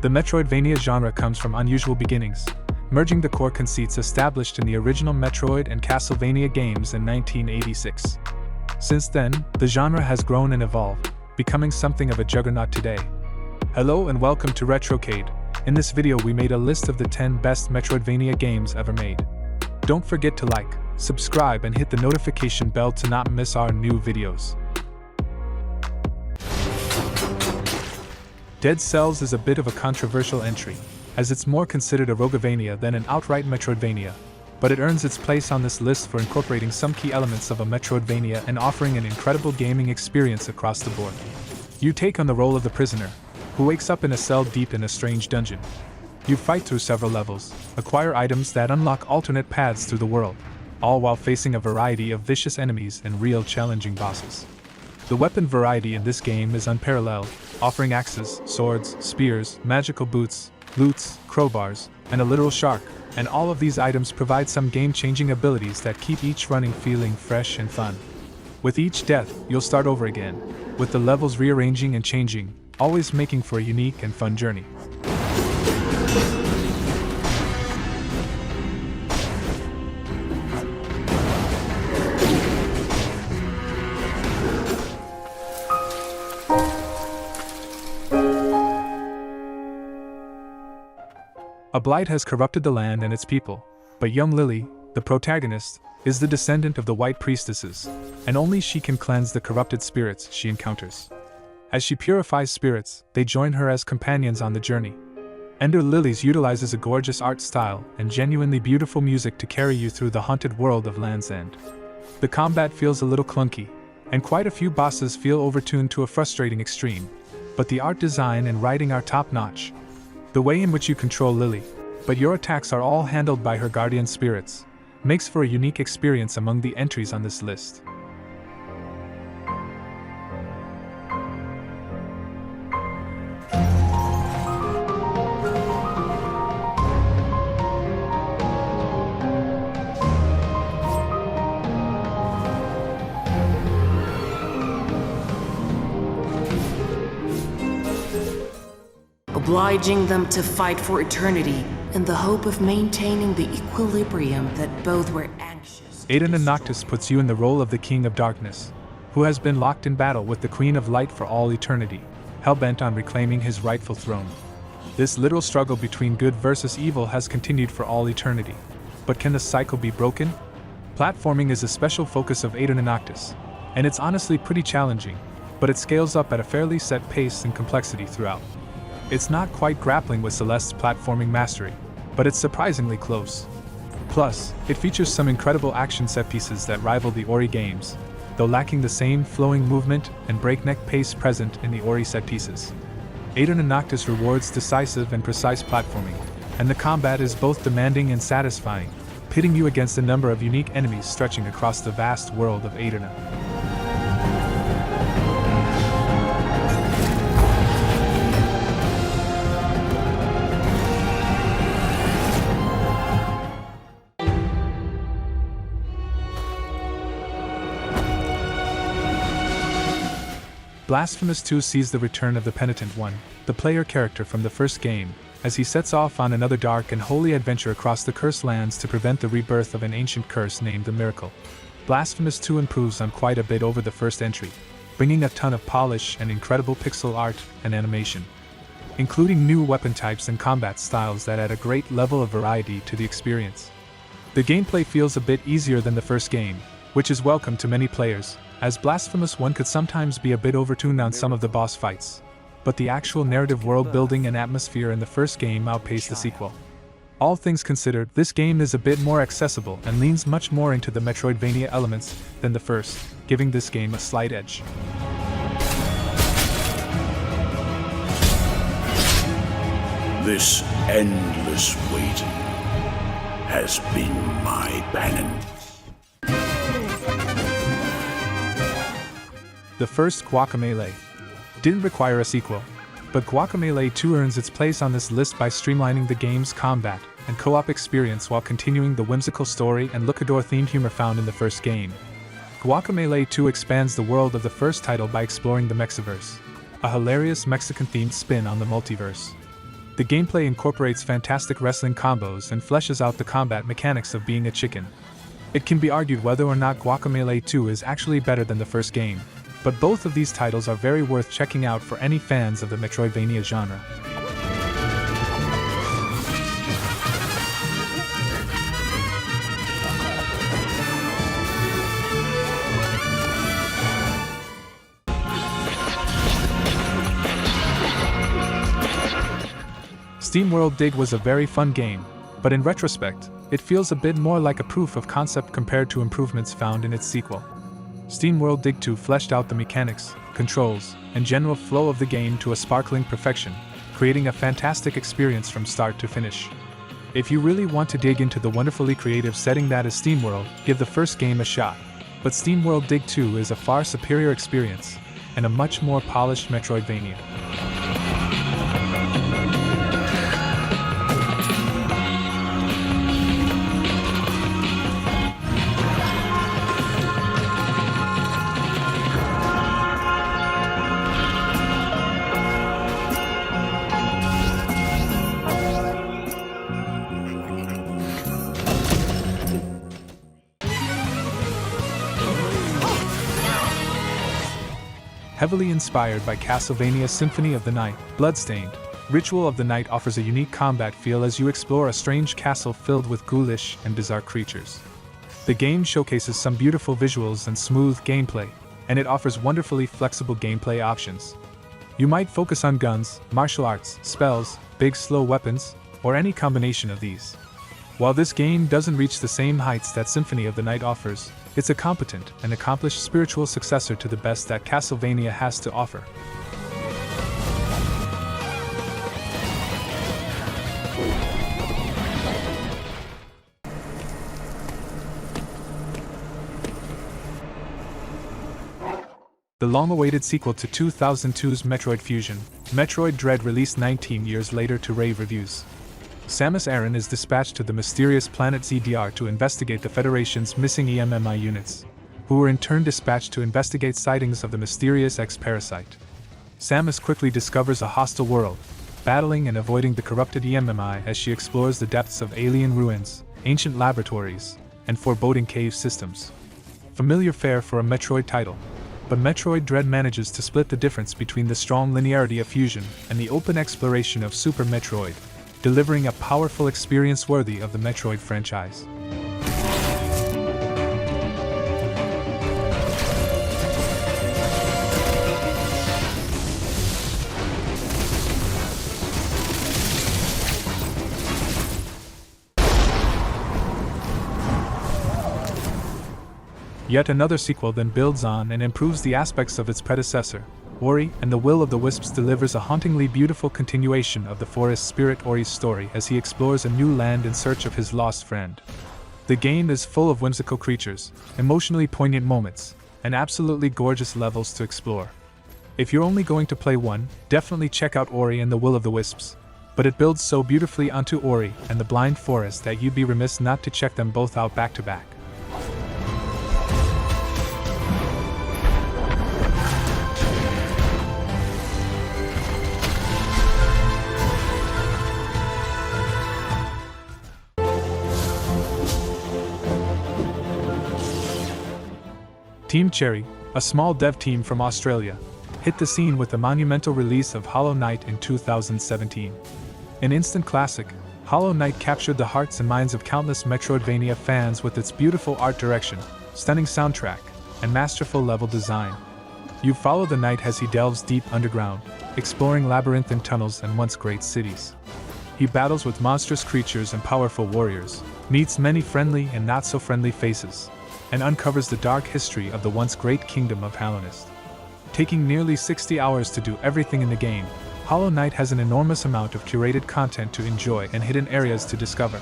The Metroidvania genre comes from unusual beginnings, merging the core conceits established in the original Metroid and Castlevania games in 1986. Since then, the genre has grown and evolved, becoming something of a juggernaut today. Hello and welcome to RetroCade. In this video we made a list of the 10 best Metroidvania games ever made. Don't forget to like, subscribe and hit the notification bell to not miss our new videos. Dead Cells is a bit of a controversial entry, as it's more considered a Roguevania than an outright Metroidvania, but it earns its place on this list for incorporating some key elements of a Metroidvania and offering an incredible gaming experience across the board. You take on the role of the prisoner, who wakes up in a cell deep in a strange dungeon. You fight through several levels, acquire items that unlock alternate paths through the world, all while facing a variety of vicious enemies and real challenging bosses. The weapon variety in this game is unparalleled, offering axes, swords, spears, magical boots, loots, crowbars, and a literal shark, and all of these items provide some game-changing abilities that keep each running feeling fresh and fun. With each death, you'll start over again, with the levels rearranging and changing, always making for a unique and fun journey. A blight has corrupted the land and its people, but young Lily, the protagonist, is the descendant of the White Priestesses, and only she can cleanse the corrupted spirits she encounters. As she purifies spirits, they join her as companions on the journey. Ender Lilies utilizes a gorgeous art style and genuinely beautiful music to carry you through the haunted world of Land's End. The combat feels a little clunky, and quite a few bosses feel overtuned to a frustrating extreme, but the art design and writing are top-notch. The way in which you control Lily, but your attacks are all handled by her guardian spirits, makes for a unique experience among the entries on this list. Obliging them to fight for eternity in the hope of maintaining the equilibrium that both were anxious. Aeterna Noctis puts you in the role of the King of Darkness, who has been locked in battle with the Queen of Light for all eternity, hell-bent on reclaiming his rightful throne. This literal struggle between good versus evil has continued for all eternity. But can the cycle be broken? Platforming is a special focus of Aeterna Noctis, and it's honestly pretty challenging, but it scales up at a fairly set pace and complexity throughout. It's not quite grappling with Celeste's platforming mastery, but it's surprisingly close. Plus, it features some incredible action set-pieces that rival the Ori games, though lacking the same flowing movement and breakneck pace present in the Ori set-pieces. Aeterna Noctis rewards decisive and precise platforming, and the combat is both demanding and satisfying, pitting you against a number of unique enemies stretching across the vast world of Aeterna. Blasphemous 2 sees the return of the Penitent One, the player character from the first game, as he sets off on another dark and holy adventure across the Cursed Lands to prevent the rebirth of an ancient curse named the Miracle. Blasphemous 2 improves on quite a bit over the first entry, bringing a ton of polish and incredible pixel art and animation, including new weapon types and combat styles that add a great level of variety to the experience. The gameplay feels a bit easier than the first game, which is welcome to many players, as Blasphemous 1 could sometimes be a bit overtuned on some of the boss fights, but the actual narrative world building and atmosphere in the first game outpaced the sequel. All things considered, this game is a bit more accessible and leans much more into the Metroidvania elements than the first, giving this game a slight edge. This endless waiting has been my penance. The first Guacamelee didn't require a sequel, but Guacamelee 2 earns its place on this list by streamlining the game's combat and co-op experience while continuing the whimsical story and luchador-themed humor found in the first game. Guacamelee 2 expands the world of the first title by exploring the Mexiverse, a hilarious Mexican-themed spin on the multiverse. The gameplay incorporates fantastic wrestling combos and fleshes out the combat mechanics of being a chicken. It can be argued whether or not Guacamelee 2 is actually better than the first game, but both of these titles are very worth checking out for any fans of the Metroidvania genre. SteamWorld Dig was a very fun game, but in retrospect, it feels a bit more like a proof of concept compared to improvements found in its sequel. SteamWorld Dig 2 fleshed out the mechanics, controls, and general flow of the game to a sparkling perfection, creating a fantastic experience from start to finish. If you really want to dig into the wonderfully creative setting that is SteamWorld, give the first game a shot. But SteamWorld Dig 2 is a far superior experience, and a much more polished Metroidvania. Heavily inspired by Castlevania Symphony of the Night, Bloodstained, Ritual of the Night offers a unique combat feel as you explore a strange castle filled with ghoulish and bizarre creatures. The game showcases some beautiful visuals and smooth gameplay, and it offers wonderfully flexible gameplay options. You might focus on guns, martial arts, spells, big slow weapons, or any combination of these. While this game doesn't reach the same heights that Symphony of the Night offers, it's a competent and accomplished spiritual successor to the best that Castlevania has to offer. The long-awaited sequel to 2002's Metroid Fusion, Metroid Dread, released 19 years later to rave reviews. Samus Aran is dispatched to the mysterious planet ZDR to investigate the Federation's missing EMMI units, who were in turn dispatched to investigate sightings of the mysterious X-Parasite. Samus quickly discovers a hostile world, battling and avoiding the corrupted EMMI as she explores the depths of alien ruins, ancient laboratories, and foreboding cave systems. Familiar fare for a Metroid title, but Metroid Dread manages to split the difference between the strong linearity of Fusion and the open exploration of Super Metroid, delivering a powerful experience worthy of the Metroid franchise. Yet another sequel then builds on and improves the aspects of its predecessor. Ori and the Will of the Wisps delivers a hauntingly beautiful continuation of the forest spirit Ori's story as he explores a new land in search of his lost friend. The game is full of whimsical creatures, emotionally poignant moments, and absolutely gorgeous levels to explore. If you're only going to play one, definitely check out Ori and the Will of the Wisps, but it builds so beautifully onto Ori and the Blind Forest that you'd be remiss not to check them both out back to back. Team Cherry, a small dev team from Australia, hit the scene with the monumental release of Hollow Knight in 2017. An instant classic, Hollow Knight captured the hearts and minds of countless Metroidvania fans with its beautiful art direction, stunning soundtrack, and masterful level design. You follow the knight as he delves deep underground, exploring labyrinthine tunnels and once great cities. He battles with monstrous creatures and powerful warriors, meets many friendly and not-so-friendly faces, and uncovers the dark history of the once great kingdom of Halonist. Taking nearly 60 hours to do everything in the game, Hollow Knight has an enormous amount of curated content to enjoy and hidden areas to discover.